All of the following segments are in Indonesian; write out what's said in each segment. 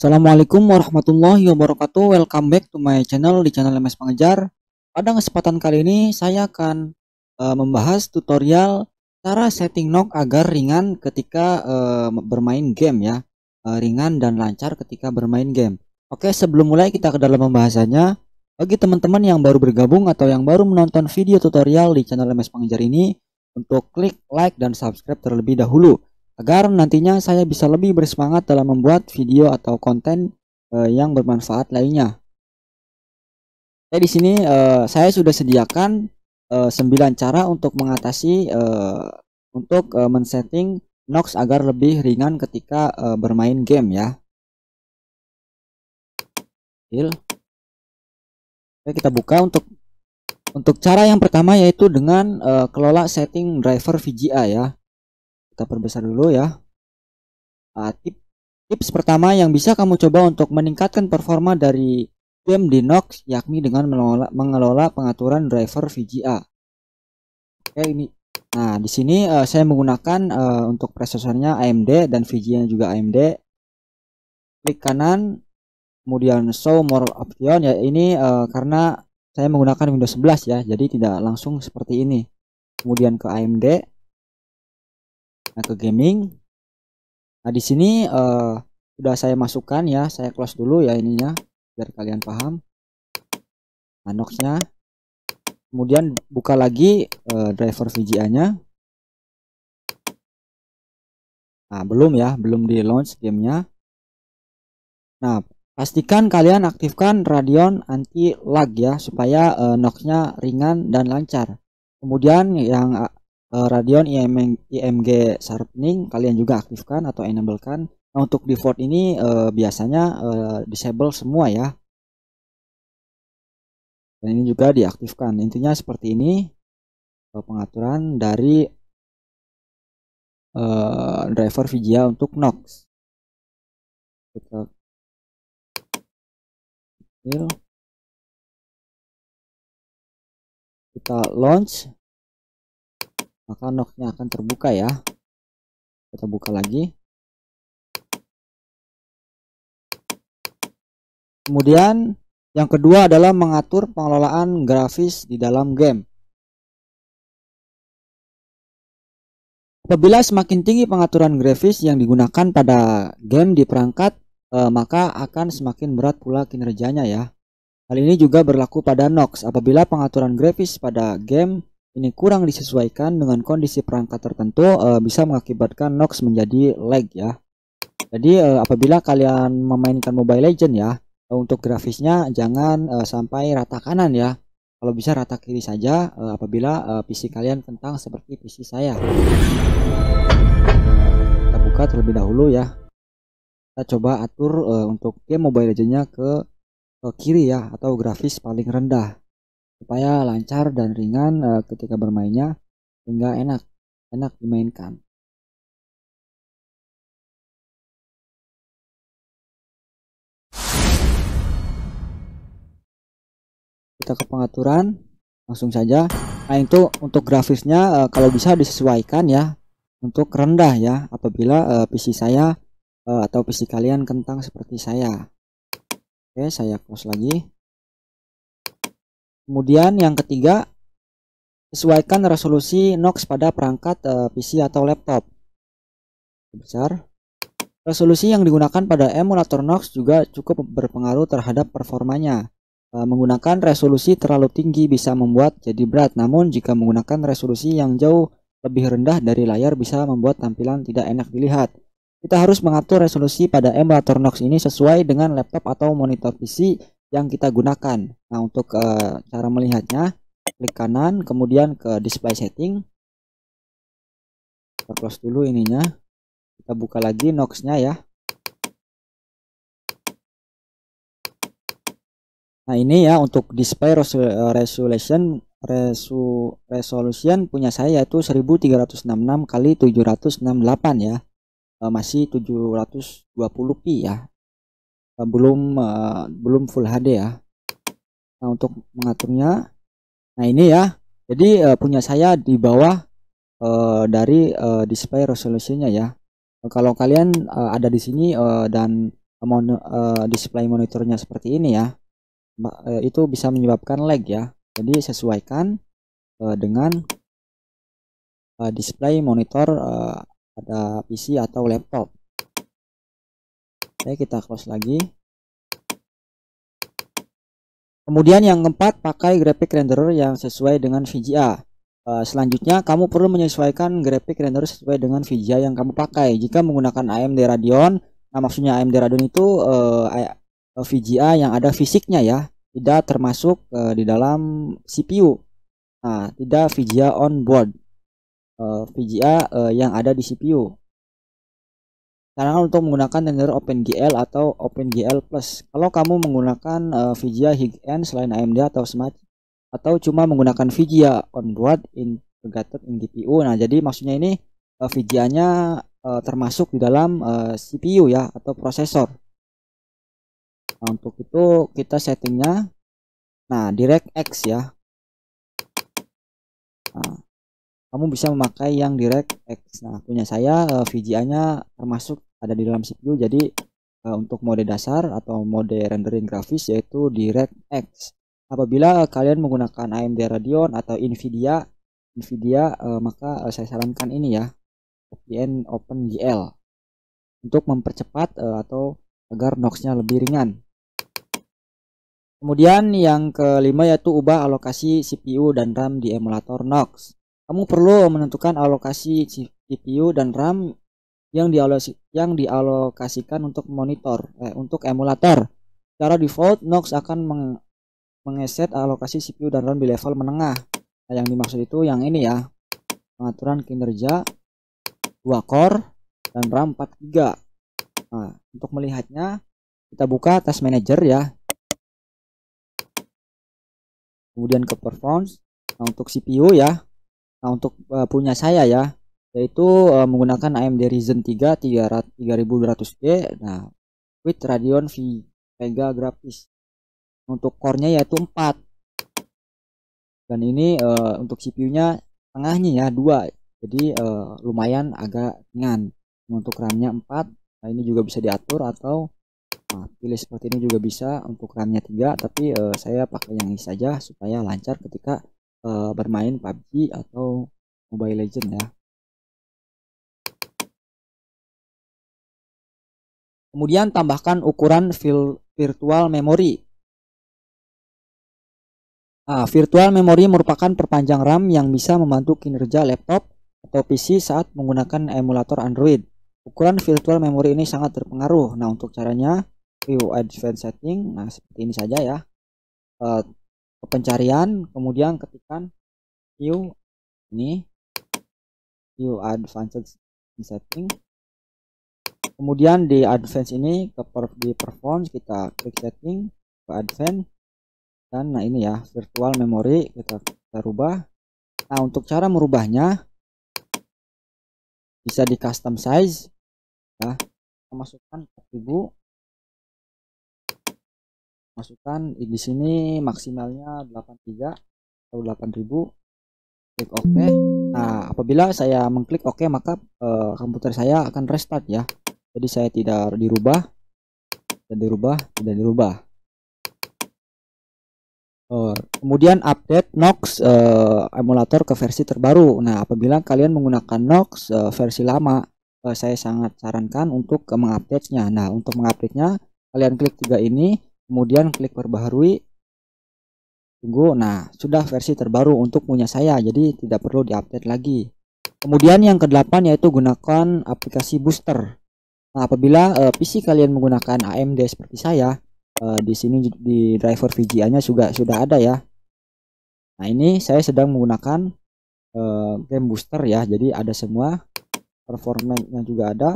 Assalamualaikum warahmatullahi wabarakatuh. Welcome back to my channel di channel MS Pengejar. Pada kesempatan kali ini saya akan membahas tutorial cara setting knock agar ringan ketika bermain game ya. Ringan dan lancar ketika bermain game. Oke, sebelum mulai kita ke dalam pembahasannya. Bagi teman-teman yang baru bergabung atau yang baru menonton video tutorial di channel MS Pengejar ini, untuk klik like dan subscribe terlebih dahulu agar nantinya saya bisa lebih bersemangat dalam membuat video atau konten yang bermanfaat lainnya. Di sini saya sudah sediakan 9 cara untuk mengatasi men-setting Nox agar lebih ringan ketika bermain game ya. Oke, kita buka untuk cara yang pertama, yaitu dengan kelola setting driver VGA ya. Kita perbesar dulu ya. Tips pertama yang bisa kamu coba untuk meningkatkan performa dari game di Nox yakni dengan mengelola pengaturan driver VGA. Oke, ini. Nah, di sini saya menggunakan untuk prosesornya AMD dan VGA-nya juga AMD. Klik kanan, kemudian show more option ya. Ini karena saya menggunakan Windows 11 ya, jadi tidak langsung seperti ini. Kemudian ke AMD. Nah, ke gaming. Nah, di sini sudah saya masukkan ya, saya close dulu ya ininya biar kalian paham. Nah, Nox-nya. Kemudian buka lagi driver VGA-nya. Nah, belum di launch gamenya. Nah, pastikan kalian aktifkan Radeon anti lag ya, supaya Nox-nya ringan dan lancar. Kemudian yang Radeon IMG Sharpening kalian juga aktifkan atau enablekan. Nah, untuk default ini biasanya disable semua ya. Dan ini juga diaktifkan. Intinya seperti ini pengaturan dari driver VGA untuk Nox. Kita launch, maka Nox-nya akan terbuka ya. Kita buka lagi. Kemudian yang kedua adalah mengatur pengelolaan grafis di dalam game. Apabila semakin tinggi pengaturan grafis yang digunakan pada game di perangkat, maka akan semakin berat pula kinerjanya ya. Hal ini juga berlaku pada Nox. Apabila pengaturan grafis pada game ini kurang disesuaikan dengan kondisi perangkat tertentu, bisa mengakibatkan Nox menjadi lag ya. Jadi apabila kalian memainkan Mobile Legends ya, untuk grafisnya jangan sampai rata kanan ya. Kalau bisa rata kiri saja apabila PC kalian kentang seperti PC saya. Kita buka terlebih dahulu ya. Kita coba atur untuk game Mobile Legends-nya ke kiri ya, atau grafis paling rendah, supaya lancar dan ringan ketika bermainnya, hingga enak dimainkan. Kita ke pengaturan langsung saja. Nah, itu untuk grafisnya kalau bisa disesuaikan ya untuk rendah ya, apabila PC saya atau PC kalian kentang seperti saya. Oke, saya close lagi. Kemudian yang ketiga, sesuaikan resolusi Nox pada perangkat PC atau laptop. Besar. Resolusi yang digunakan pada emulator Nox juga cukup berpengaruh terhadap performanya. Menggunakan resolusi terlalu tinggi bisa membuat jadi berat, namun jika menggunakan resolusi yang jauh lebih rendah dari layar bisa membuat tampilan tidak enak dilihat. Kita harus mengatur resolusi pada emulator Nox ini sesuai dengan laptop atau monitor PC yang kita gunakan. Nah, untuk cara melihatnya, klik kanan, kemudian ke display setting. Kita close dulu ininya. Kita buka lagi Nox-nya ya. Nah, ini ya untuk display resolution punya saya itu 1366 kali 768 ya. Masih 720p ya. Belum full HD ya. Nah, untuk mengaturnya, nah ini ya. Jadi punya saya di bawah dari display resolusinya ya. Kalau kalian ada di sini dan display monitornya seperti ini ya, itu bisa menyebabkan lag ya. Jadi sesuaikan dengan display monitor pada PC atau laptop. Oke, kita close lagi. Kemudian yang keempat, pakai graphic renderer yang sesuai dengan VGA. Selanjutnya, kamu perlu menyesuaikan graphic renderer sesuai dengan VGA yang kamu pakai. Jika menggunakan AMD Radeon, nah maksudnya AMD Radeon itu VGA yang ada fisiknya ya, tidak termasuk di dalam CPU. Nah, tidak VGA on board, VGA yang ada di CPU. Sarankan untuk menggunakan renderer OpenGL atau OpenGL Plus. Kalau kamu menggunakan VGA high-end selain AMD atau Smart, atau cuma menggunakan VGA onboard integrated in GPU. Nah, jadi maksudnya ini VGA-nya termasuk di dalam CPU ya, atau prosesor. Nah, untuk itu kita settingnya, nah DirectX ya. Nah, kamu bisa memakai yang DirectX. Nah, punya saya VGA-nya termasuk ada di dalam CPU. Jadi untuk mode dasar atau mode rendering grafis yaitu DirectX. Apabila kalian menggunakan AMD Radeon atau Nvidia, maka saya sarankan ini ya, VPN OpenGL untuk mempercepat atau agar NOx-nya lebih ringan. Kemudian yang kelima yaitu ubah alokasi CPU dan RAM di emulator NOx. Kamu perlu menentukan alokasi CPU dan RAM yang dialokasikan untuk untuk emulator. Secara default, NOx akan mengeset alokasi CPU dan RAM di level menengah. Nah, yang dimaksud itu yang ini ya, pengaturan kinerja 2 core dan RAM 4 GB. Nah, untuk melihatnya kita buka Task Manager ya. Kemudian ke performance. Nah, untuk CPU ya. Nah, untuk punya saya ya, yaitu menggunakan AMD Ryzen 3 3200G. Nah, with Radeon Vega grafis. Untuk core-nya yaitu 4. Dan ini untuk CPU-nya tengahnya ya 2. Jadi lumayan agak ringan. Untuk RAM-nya 4. Nah, ini juga bisa diatur atau pilih seperti ini juga bisa. Untuk RAM-nya 3, tapi saya pakai yang ini saja supaya lancar ketika bermain PUBG atau Mobile Legends ya. Kemudian tambahkan ukuran virtual memory. Virtual memory merupakan perpanjang RAM yang bisa membantu kinerja laptop atau PC saat menggunakan emulator Android. Ukuran virtual memory ini sangat berpengaruh. Nah, untuk caranya, view advanced setting. Nah, seperti ini saja ya. Ke pencarian, kemudian ketikkan view ini, view advanced setting. Kemudian di advance ini di performance kita klik setting ke advance. Dan nah ini ya, virtual memory kita rubah. Nah, untuk cara merubahnya bisa di custom size ya. Kita masukkan 4000. Masukkan di sini maksimalnya 83 atau 8000. Klik OK. Nah, apabila saya mengklik OK, maka komputer saya akan restart ya. Jadi saya tidak dirubah, tidak dirubah. Kemudian update NOx emulator ke versi terbaru. Nah, apabila kalian menggunakan NOx versi lama, saya sangat sarankan untuk mengupdate-nya. Nah, untuk mengupdate-nya, kalian klik 3 ini, kemudian klik perbaharui. Tunggu. Nah, sudah versi terbaru untuk punya saya, jadi tidak perlu diupdate lagi. Kemudian yang ke-8 yaitu gunakan aplikasi booster. Nah, apabila PC kalian menggunakan AMD seperti saya, di sini di driver VGA-nya juga sudah ada ya. Nah, ini saya sedang menggunakan game booster ya. Jadi ada semua, performanya juga ada,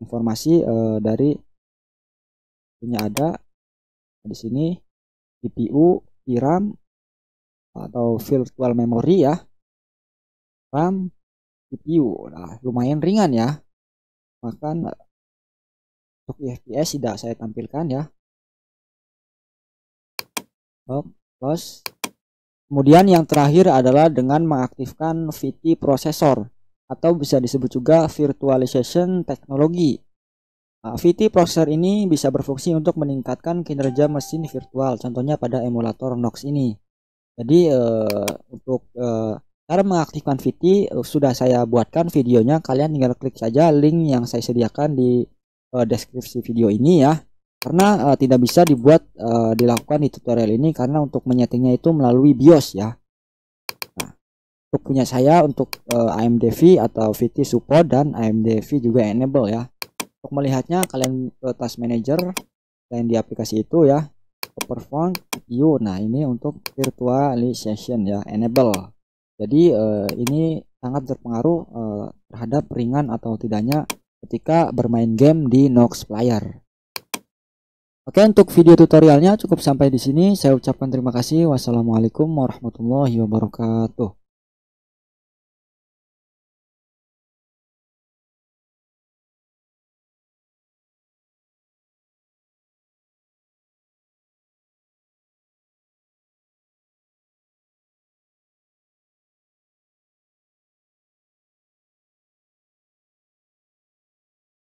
informasi dari punya ada di sini, CPU, VRAM atau virtual memory ya, RAM, CPU. Nah, lumayan ringan ya. Bahkan untuk FPS tidak saya tampilkan ya. Plus. Kemudian yang terakhir adalah dengan mengaktifkan VT processor atau bisa disebut juga virtualization teknologi. VT Processor ini bisa berfungsi untuk meningkatkan kinerja mesin virtual, contohnya pada emulator Nox ini. Jadi untuk cara mengaktifkan VT sudah saya buatkan videonya, kalian tinggal klik saja link yang saya sediakan di deskripsi video ini ya. Karena tidak bisa dilakukan di tutorial ini karena untuk menyetingnya itu melalui BIOS ya. Nah, untuk punya saya untuk AMD V atau VT support dan AMD V juga enable ya. Untuk melihatnya kalian ke Task Manager dan di aplikasi itu ya, perform view. Nah ini untuk virtualization ya, enable. Jadi ini sangat berpengaruh terhadap ringan atau tidaknya ketika bermain game di Nox Player. Oke, untuk video tutorialnya cukup sampai di sini. Saya ucapkan terima kasih. Wassalamualaikum warahmatullahi wabarakatuh.